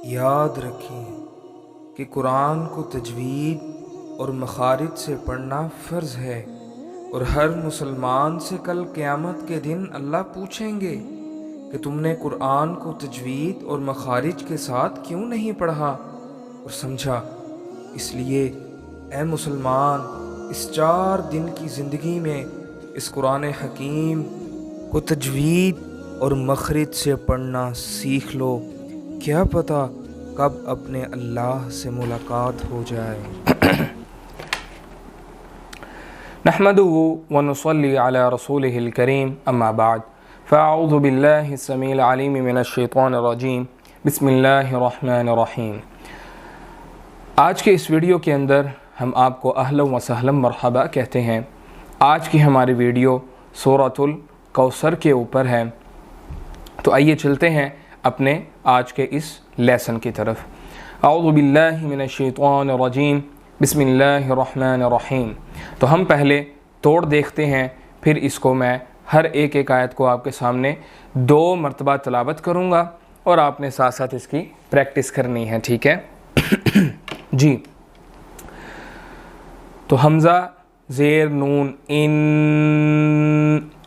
یاد رکھیں کہ قرآن کو تجوید اور مخارج سے پڑھنا فرض ہے، اور ہر مسلمان سے کل قیامت کے دن اللہ پوچھیں گے کہ تم نے قرآن کو تجوید اور مخارج کے ساتھ کیوں نہیں پڑھا اور سمجھا۔ اس لیے اے مسلمان، اس 4 دن کی زندگی میں اس قرآن حکیم کو تجوید اور مخرج سے پڑھنا سیکھ لو، کیا پتہ کب اپنے اللہ سے ملاقات ہو جائے۔ نحمده ونصلي على رسوله الكريم اما بعد فاعوذ بالله السميع العليم من الشيطان الرجيم بسم الله الرحمن الرحیم۔ آج کے اس ویڈیو کے اندر ہم آپ کو اہلا و سہلا مرحبا کہتے ہیں۔ آج کی ہماری ویڈیو سورۃ الکوثر کے اوپر ہے، تو آئیے چلتے ہیں اپنے آج کے اس لیسن کی طرف۔ اعوذ باللہ من الشیطان الرجیم بسم اللہ الرحمن الرحیم۔ تو ہم پہلے توڑ دیکھتے ہیں، پھر اس کو میں ہر ایک آیت کو آپ کے سامنے 2 مرتبہ تلاوت کروں گا اور آپ نے ساتھ ساتھ اس کی پریکٹس کرنی ہے، ٹھیک ہے؟ جی، تو حمزہ زیر نون ان،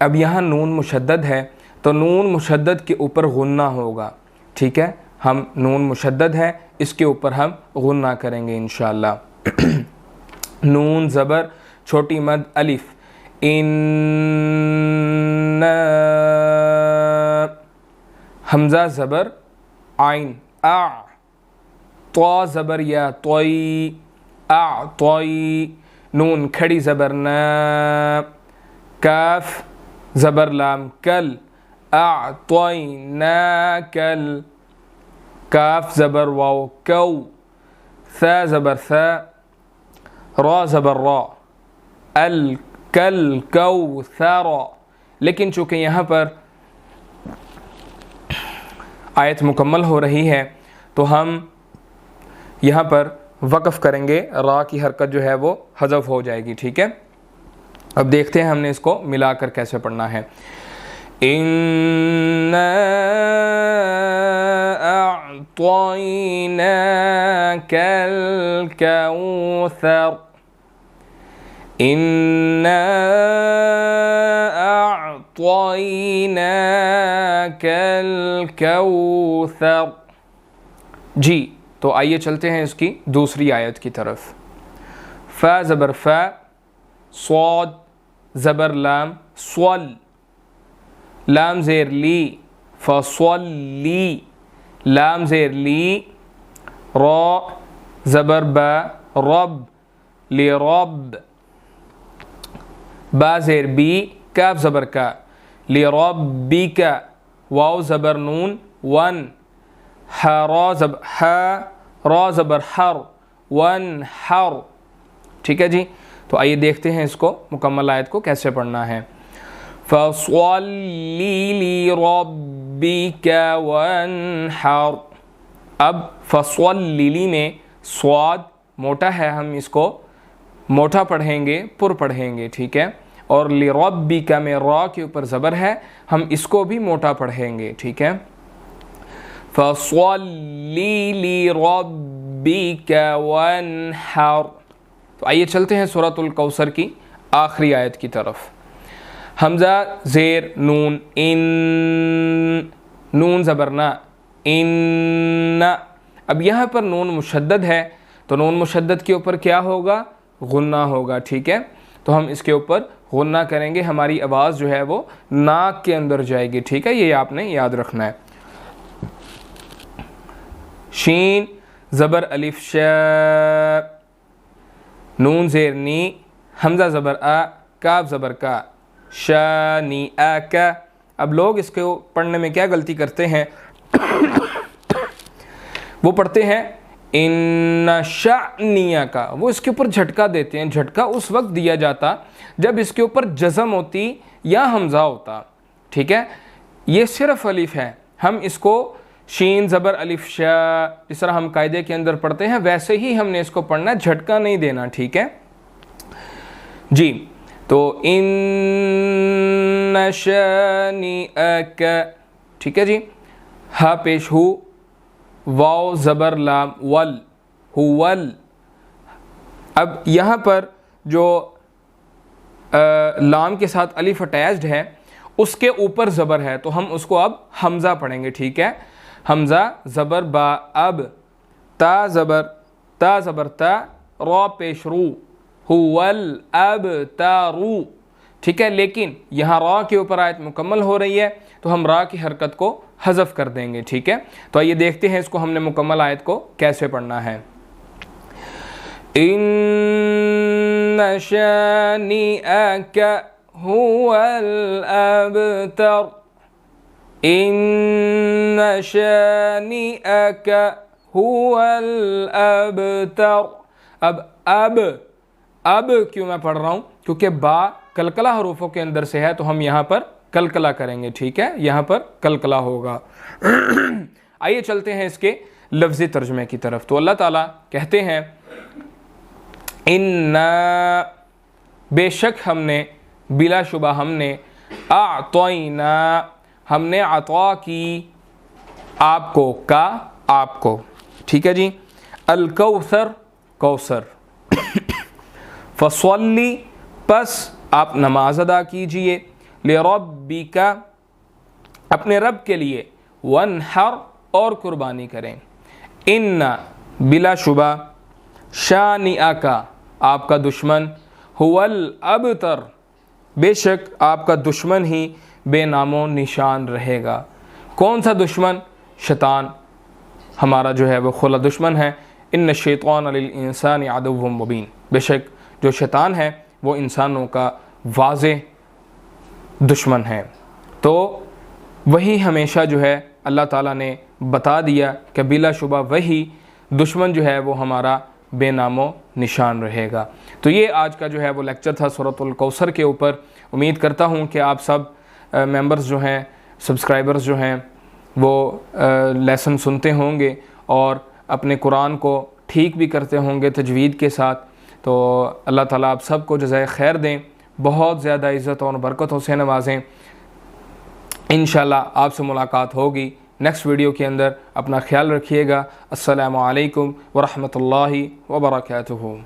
اب یہاں نون مشدد ہے تو نون مشدد کے اوپر غنہ ہوگا، ٹھیک ہے؟ ہم نون مشدد ہے، اس کے اوپر ہم غنہ کریں گے انشاءاللہ۔ نون زبر چھوٹی مد الف، ان، حمزہ زبر عین اع، طا زبر یا طوی اعطوی، نون کھڑی زبر نا، کاف زبر لام کل اعطیناکل، کاف زبر واو کو، ثا زبر ثا، را زبر را، الکل کوثر۔ لیکن چونکہ یہاں پر آیت مکمل ہو رہی ہے تو ہم یہاں پر وقف کریں گے، را کی حرکت جو ہے وہ حذف ہو جائے گی، ٹھیک ہے؟ اب دیکھتے ہیں ہم نے اس کو ملا کر کیسے پڑھنا ہے۔ اِنَّا أعطيناك الكوثر، إنا أعطيناك الكوثر۔ جی، تو آئیے چلتے ہیں اس کی دوسری آیت کی طرف۔ فا زبر فا، صاد زبر لام صل، لام زیر لی فصلی، لام زیر لی، را زبر با رب لرب، با زیر بی، کاف زبر کا، لربک، واو زبر نون ون، را زبر حر ون حر، ٹھیک ہے جی؟ تو آئیے دیکھتے ہیں اس کو مکمل آیت کو کیسے پڑھنا ہے۔ فَصَلِّ لِرَبِّكَ وَانْحَرْ۔ اب فَصَلِّ میں صاد موٹا ہے، ہم اس کو موٹا پڑھیں گے، پر پڑھیں گے، ٹھیک ہے؟ اور لِرَبِّكَ میں را کے اوپر زبر ہے، ہم اس کو بھی موٹا پڑھیں گے، ٹھیک ہے؟ فَصَلِّ لِرَبِّكَ وَانْحَرْ۔ تو آئیے چلتے ہیں سورۃ الکوثر کی آخری آیت کی طرف۔ حمزہ زیر نون ان، نون زبرنا ان، اب یہاں پر نون مشدد ہے تو نون مشدد کے اوپر کیا ہوگا؟ غنہ ہوگا، ٹھیک ہے؟ تو ہم اس کے اوپر غنہ کریں گے، ہماری آواز جو ہے وہ ناک کے اندر جائے گی، ٹھیک ہے؟ یہ آپ نے یاد رکھنا ہے۔ شین زبر الف شا، نون زیر نی، حمزہ زبر آ، کاف زبر کا، شانی آکا۔ اب لوگ اس کو پڑھنے میں کیا غلطی کرتے ہیں؟ وہ پڑھتے ہیں ان شعنیہ کا، وہ اس کے اوپر جھٹکا دیتے ہیں۔ جھٹکا اس وقت دیا جاتا جب اس کے اوپر جزم ہوتی یا حمزہ ہوتا، ٹھیک ہے؟ یہ صرف الف ہے، ہم اس کو شین زبر الف شا جس طرح ہم قاعدے کے اندر پڑھتے ہیں ویسے ہی ہم نے اس کو پڑھنا ہے، جھٹکا نہیں دینا، ٹھیک ہے جی؟ تو ان شانئک، ٹھیک ہے جی؟ ہا پیش ہو، واو زبر لام ول ہول. اب یہاں پر جو لام کے ساتھ الف اٹیچڈ ہے اس کے اوپر زبر ہے تو ہم اس کو اب حمزہ پڑھیں گے. ٹھیک ہے, حمزہ زبر با اب, تا زبر تا, را پیش رو, ہول اب تا رو. ٹھیک ہے, لیکن یہاں را کے اوپر آیت مکمل ہو رہی ہے تو ہم را کی حرکت کو حذف کر دیں گے. ٹھیک ہے, تو آئیے دیکھتے ہیں اس کو ہم نے مکمل آیت کو کیسے پڑھنا ہے. ان شانئک هو الابتر, ان شانئک هو الابتر. اب کیوں میں پڑھ رہا ہوں, کیونکہ با کلکلہ حروفوں کے اندر سے ہے تو ہم یہاں پر کلکلہ کریں گے. ٹھیک ہے, یہاں پر کلکلہ ہوگا. آئیے چلتے ہیں اس کے لفظی ترجمے کی طرف. تو اللہ تعالیٰ کہتے ہیں اِنَّا بے شک ہم نے, بلا شبہ ہم نے, اعطینا ہم نے عطا کی, آپ کو, کا آپ کو. ٹھیک ہے جی, الکوثر کوثر, فصلی پس آپ نماز ادا کیجئے, لربک اپنے رب کے لیے, وانحر اور قربانی کریں. ان بلا شبہ, شانئک آپ کا دشمن, هو الابتر بے شک آپ کا دشمن ہی بے نام و نشان رہے گا. کون سا دشمن؟ شیطان ہمارا جو ہے وہ کھلا دشمن ہے. ان الشیطان للانسان عدو مبین, بے شک جو شیطان ہے وہ انسانوں کا واضح دشمن ہے. تو وہی ہمیشہ جو ہے اللہ تعالیٰ نے بتا دیا کہ بلا شبہ وہی دشمن جو ہے وہ ہمارا بے نام و نشان رہے گا. تو یہ آج کا جو ہے وہ لیکچر تھا سورۃ الکوثر کے اوپر. امید کرتا ہوں کہ آپ سب ممبرز جو ہیں, سبسکرائبرز جو ہیں وہ لیسن سنتے ہوں گے اور اپنے قرآن کو ٹھیک بھی کرتے ہوں گے تجوید کے ساتھ. تو اللہ تعالیٰ آپ سب کو جزائے خیر دیں, بہت زیادہ عزت اور برکتوں سے نوازیں. انشاءاللہ آپ سے ملاقات ہوگی نیکسٹ ویڈیو کے اندر. اپنا خیال رکھیے گا. السلام علیکم ورحمۃ اللہ وبرکاتہ.